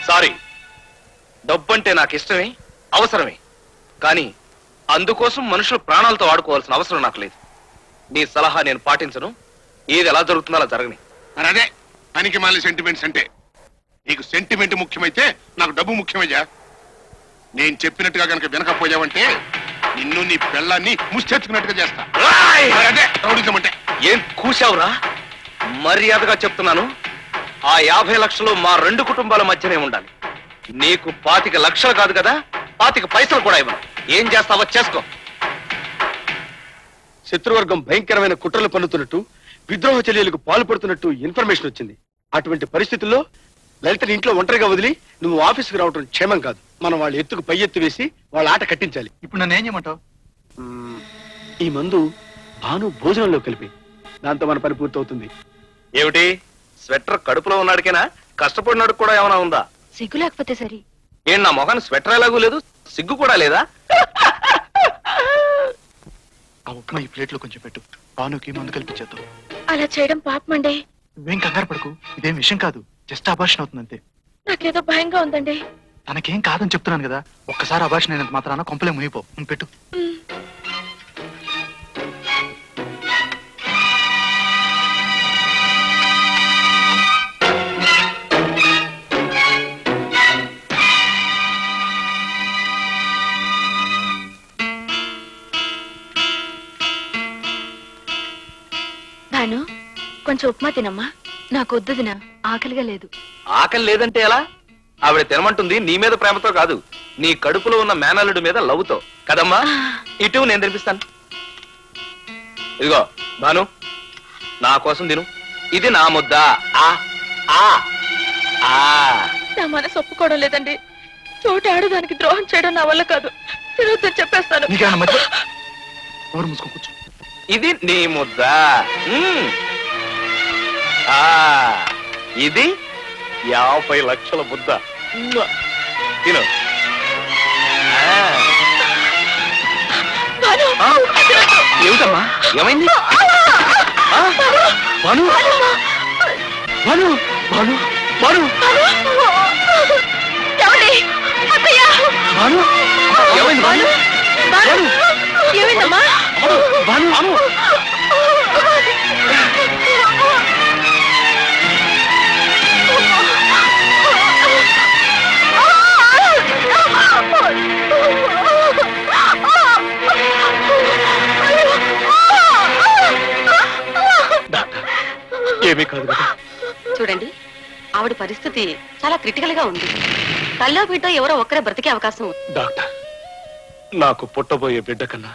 Sorry, డబ్బంటే నాకు ఇష్టమే, అవసరమే. కానీ అందుకోసం మనుషులు ప్రాణాలతో ఆడుకోవాల్సిన అవసరం నాకు లేదు. నీ సలహా నేను పాటించను. ఏది ఎలా జరుగుతుందో అలా జరగని. మరి అదే పనికి మాలి సెంటిమెంట్స్ అంటే. నీకు సెంటిమెంట్ ముఖ్యమైతే నాకు డబ్బు ముఖ్యమయ్యా. నేను చెప్పినట్టుగా కనుక వినకపోయావంటే నిన్ను నీ పెళ్ళాన్ని ముష్టెత్తుకున్నట్టుగా చేస్తా. మరి అదే రౌడీజం అంటే. ఏం కూశావురా? మర్యాదగా చెప్తున్నాను, ఆ 50 లక్షలు మా 2 కుటుంబాల మధ్యనే ఉండాలి. నీకు 25 లక్షలు కాదు కదా, 25 పైసలు కూడా ఇవ్వను. ఏం చేస్తావో చేసుకో. శత్రువర్గం భయంకరమైన కుట్రలు పన్నుతున్నట్టు, విద్రోహ చర్యలకు పాల్పడుతున్నట్టు ఇన్ఫర్మేషన్ వచ్చింది. అటువంటి పరిస్థితుల్లో లలితని ఇంట్లో ఒంటరిగా వదిలి నువ్వు ఆఫీసుకు రావడం క్షేమం కాదు. మనం వాళ్ళ ఎత్తుకు పై ఎత్తు వేసి వాళ్ళ ఆట కట్టించాలి. ఇప్పుడు నన్ను ఏం చేయమంటావు? ఈ మందు భాను భోజనంలో కలిపి, దాంతో మన పని పూర్తవుతుంది. ఏమిటి, స్వెటర్ కడుపులో ఉన్నాడికేనా? కష్టపడినాడు కూడా ఏమైనా ఉందా? సిగ్గు లేకపోతే సరి. ఏం నా మొహాన్ని స్వెటర్ ఎలాగూ లేదు, సిగ్గు కూడా లేదా? ఆ ఉప్మా ఈ ప్లేట్లో కొంచెం పెట్టు. భానుకి మందు కల్పించేద్దాం. అలా చేయడం పాపమండి. నువ్వేం కంగారు పడకు, ఇదేం విషయం కాదు. జస్ట్ అబార్షన్ అవుతుందంతే. నాకేదో భయంగా ఉందండి. తనకేం కాదని చెప్తున్నాను కదా. ఒక్కసారి అబార్షన్ అయినంత మాత్రాన కొంపలే మునిగిపో. నువ్వు పెట్టు. భాను, కొంచెం ఉప్మా తినమ్మా. నాకు వద్దు దినా, ఆకలిగా లేదు. ఆకలి లేదంటే ఎలా? ఆవిడ తినమంటుంది నీ మీద ప్రేమతో కాదు, నీ కడుపులో ఉన్న మేనల్లుడి మీద లవ్వుతో కదమ్మా. ఇటు నేను తినిపిస్తాను. ఇదిగో భాను, నా కోసం తిను. ఇది నా ముద్ద. నా మనసు ఒప్పుకోవడం లేదండి. చోటు ఆడదానికి ద్రోహం చేయడం నా వల్ల కాదు. తినొద్దని చెప్పేస్తాను. నీకేమన్నా మధ్య నోరు మూసుకొని కూర్చో. ఇది నీ ముద్ద. ఇది 50 లక్షల ముద్ద. తిను. ఏమిటమ్మా, ఏమైంది? భాను, భాను, భాను, భాను, భాను, ఏమైంది? భాను, ఏమైందమ్మా? భాను, భాను. ఏమీ కాదు కదా? చూడండి, ఆవిడ పరిస్థితి చాలా క్రిటికల్ గా ఉంది. తల్లో బిడ్డ ఎవరో ఒక్కరే బ్రతికే అవకాశం ఉంది. డాక్టర్, నాకు పుట్టబోయే బిడ్డ కన్నా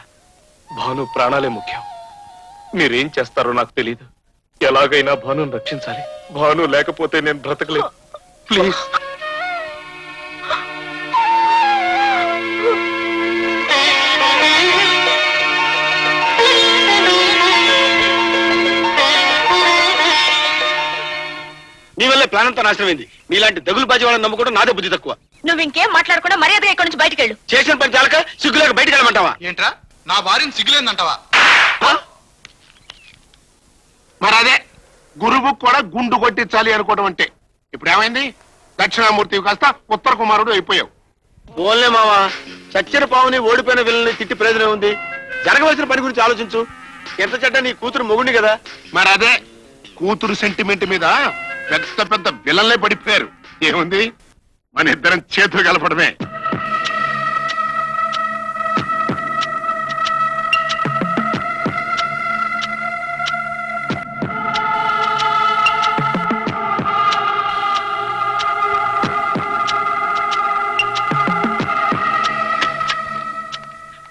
భాను ప్రాణాలే ముఖ్యం. మీరేం చేస్తారో నాకు తెలియదు. ఎలాగైనా భానుని రక్షించాలి. భాను లేకపోతే నేను బ్రతకలేదు. ప్లీజ్. నీ వల్లే ప్లాన్ అంతా నాశనమైంది. నీలాంటి దగులు బాజీ వాళ్ళని నమ్ముకోవడం నాదే బుద్ధి తక్కువ. నువ్వు ఇంకేం మాట్లాడకుండా మర్యాదగా ఇక్కడి నుంచి బయటికి వెళ్ళు. చేసిన పని చాలక సిగ్గులేక బయటికి వెళ్ళమంటావా? ఏంట్రా, నా భార్యను సిగ్గులేదంటావా? మరి అదే గురువు కూడా గుండు కొట్టించాలి అనుకోవడం అంటే. ఇప్పుడు ఏమైంది? దక్షిణామూర్తివి కాస్త ఉత్తర కుమారుడు అయిపోయావు. ఓన్లే మావా, చచ్చిన పావుని ఓడిపోయిన విల్లని తిట్టి ప్రయోజనం ఉంది. జరగవలసిన పని గురించి ఆలోచించు. ఎంత చెడ్డ నీ కూతురు మొగుండి కదా. మరి అదే కూతురు సెంటిమెంట్ మీద పెద్ద పెద్ద విలన్లే పడిపోయారు. ఏముంది, మన ఇద్దరం చేతులు కలపడమే.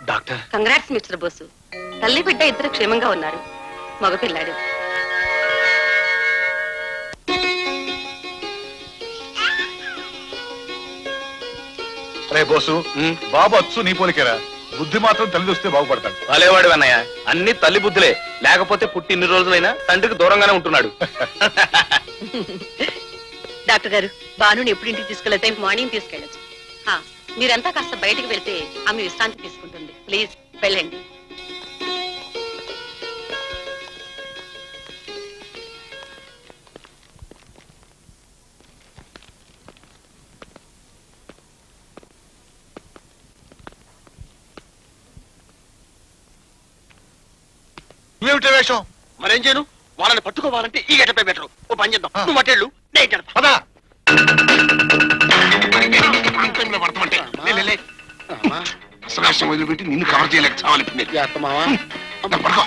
డాక్టర్, కంగ్రాట్స్ మిస్టర్ బోసు. తల్లి బిడ్డ ఇద్దరు క్షేమంగా ఉన్నారు. మగపిల్లాడు. రే బోసు, బాబు అచ్చు నీ పోలికేరా. బుద్ధి మాత్రం తల్లి వస్తే బాగుపడతాడు. భలేవాడు అన్నయ్య. అన్ని తల్లి బుద్ధులే. లేకపోతే పుట్టి ఇన్ని రోజులైనా తండ్రికి దూరంగానే ఉంటున్నాడు. డాక్టర్ గారు, భానుని ఎప్పుడు ఇంటికి తీసుకెళ్తే మార్నింగ్ తీసుకెళ్ళచ్చు. మీరంతా కాస్త బయటికి వెళ్తే ఆమె విశ్రాంతి తీసుకుంటుంది. ప్లీజ్ వెళ్ళండి. ఏమిటి వేషం? మరేం చేయను? వాళ్ళని పట్టుకోవాలంటే ఈ గెటపే బెటర్. ఓ పని చేద్దాం, నువ్వు మట్టేళ్ళు నేను గెడతా. పదా రాంగ్ టైంలో పడతామంటే అసలు వదిలిపెట్టి నిన్ను కవర్ చేయలేక చావాలి ఇప్పుడు నేను. మావా పడుకో